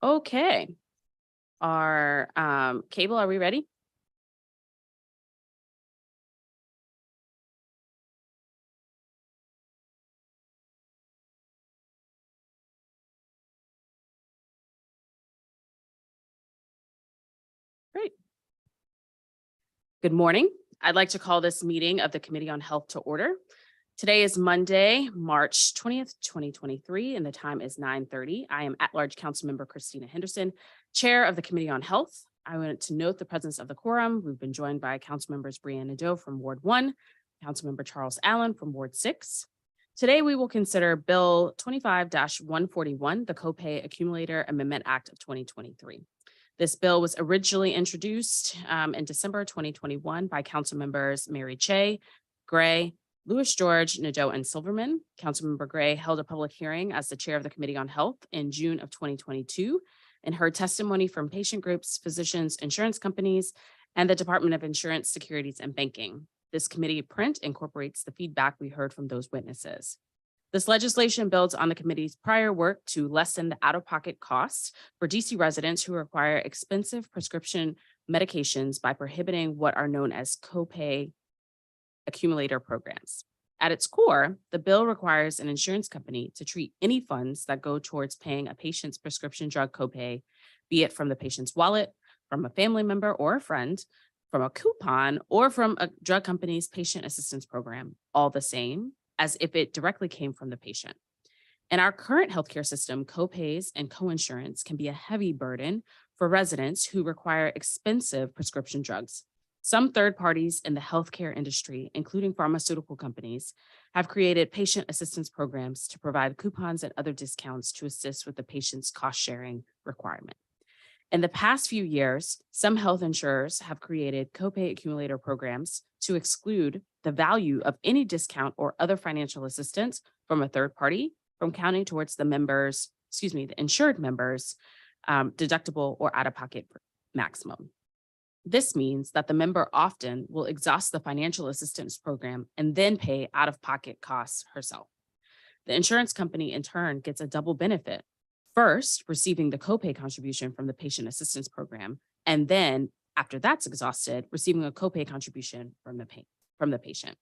Okay. Our Cable, are we ready? Great. Good morning. I'd like to call this meeting of the Committee on Health to order. Today is Monday, March 20th, 2023, and the time is 9:30. I am at-large Councilmember Christina Henderson, Chair of the Committee on Health. I want to note the presence of the quorum. We've been joined by Councilmembers Brianna Doe from Ward 1, Councilmember Charles Allen from Ward 6. Today, we will consider Bill 25-141, the Copay Accumulator Amendment Act of 2023. This bill was originally introduced in December 2021 by Council members Mary Cheh, Gray, Louis George, Nadeau, and Silverman. Councilmember Gray held a public hearing as the chair of the Committee on Health in June of 2022 and heard testimony from patient groups, physicians, insurance companies, and the Department of Insurance, Securities, and Banking. This committee print incorporates the feedback we heard from those witnesses. This legislation builds on the committee's prior work to lessen the out-of-pocket costs for DC residents who require expensive prescription medications by prohibiting what are known as copay accumulator programs. At its core, the bill requires an insurance company to treat any funds that go towards paying a patient's prescription drug copay, be it from the patient's wallet, from a family member or a friend, from a coupon, or from a drug company's patient assistance program, all the same as if it directly came from the patient. In our current healthcare system, copays and coinsurance can be a heavy burden for residents who require expensive prescription drugs. Some third parties in the healthcare industry, including pharmaceutical companies, have created patient assistance programs to provide coupons and other discounts to assist with the patient's cost sharing requirement. In the past few years, some health insurers have created copay accumulator programs to exclude the value of any discount or other financial assistance from a third party from counting towards the insured members' deductible or out-of-pocket maximum. This means that the member often will exhaust the financial assistance program and then pay out-of-pocket costs herself. The insurance company, in turn, gets a double benefit. First, receiving the copay contribution from the patient assistance program, and then, after that's exhausted, receiving a copay contribution from the patient.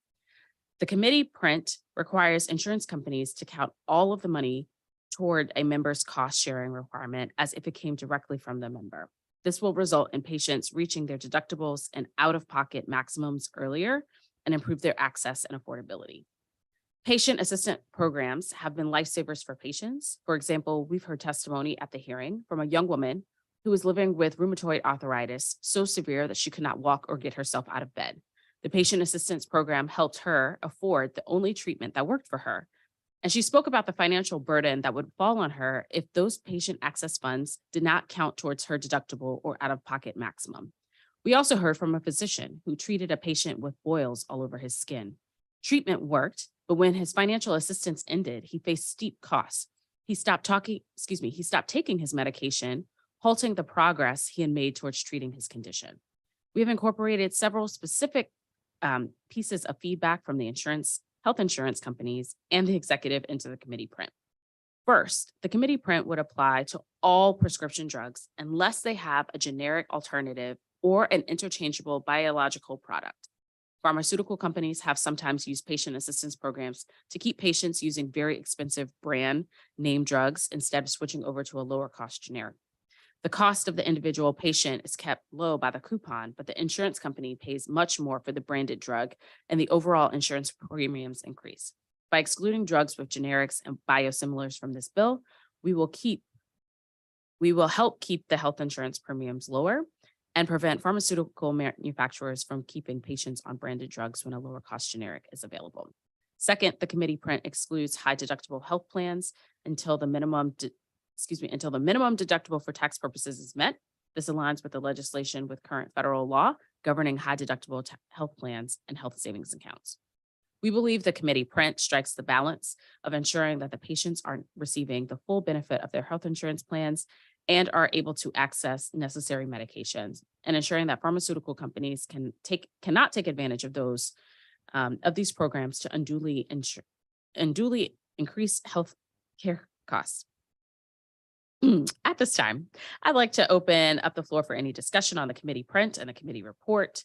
The committee print requires insurance companies to count all of the money toward a member's cost sharing requirement as if it came directly from the member. This will result in patients reaching their deductibles and out-of-pocket maximums earlier and improve their access and affordability. Patient assistant programs have been lifesavers for patients. For example, we've heard testimony at the hearing from a young woman who was living with rheumatoid arthritis so severe that she could not walk or get herself out of bed. The patient assistance program helped her afford the only treatment that worked for her. And she spoke about the financial burden that would fall on her if those patient access funds did not count towards her deductible or out-of-pocket maximum. We also heard from a physician who treated a patient with boils all over his skin. Treatment worked, but when his financial assistance ended, he faced steep costs. He stopped taking his medication, halting the progress he had made towards treating his condition. We have incorporated several specific pieces of feedback from the health insurance companies and the executive into the committee print. First, the committee print would apply to all prescription drugs unless they have a generic alternative or an interchangeable biological product. Pharmaceutical companies have sometimes used patient assistance programs to keep patients using very expensive brand name drugs instead of switching over to a lower cost generic. The cost of the individual patient is kept low by the coupon, but the insurance company pays much more for the branded drug, and the overall insurance premiums increase. By excluding drugs with generics and biosimilars from this bill, we will help keep the health insurance premiums lower and prevent pharmaceutical manufacturers from keeping patients on branded drugs when a lower cost generic is available. Second, the committee print excludes high deductible health plans until the minimum deductible for tax purposes is met. This aligns with the legislation with current federal law governing high deductible health plans and health savings accounts. We believe the committee print strikes the balance of ensuring that the patients are receiving the full benefit of their health insurance plans and are able to access necessary medications, and ensuring that pharmaceutical companies cannot take advantage of these programs to unduly increase health care costs. At this time, I'd like to open up the floor for any discussion on the committee print and the committee report.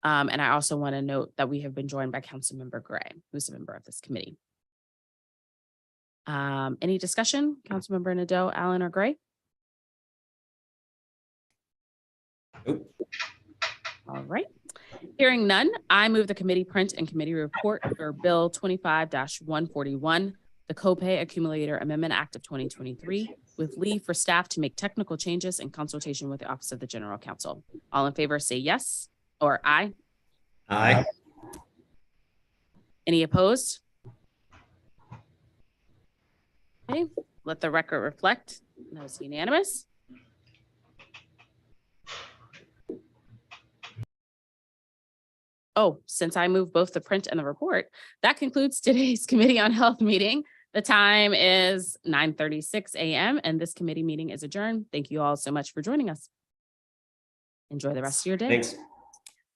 And I also want to note that we have been joined by Councilmember Gray, who's a member of this committee. Any discussion? Councilmember Nadeau, Allen, or Gray? Nope. All right. Hearing none, I move the committee print and committee report for Bill 25-0141, the Copay Accumulator Amendment Act of 2023, with leave for staff to make technical changes in consultation with the Office of the General Counsel. All in favor say yes or aye. Aye. Any opposed? Okay, let the record reflect. That was unanimous. Oh, since I moved both the print and the report, that concludes today's Committee on Health meeting. The time is 9:36 a.m. and this committee meeting is adjourned. Thank you all so much for joining us. Enjoy the rest of your day. Thanks.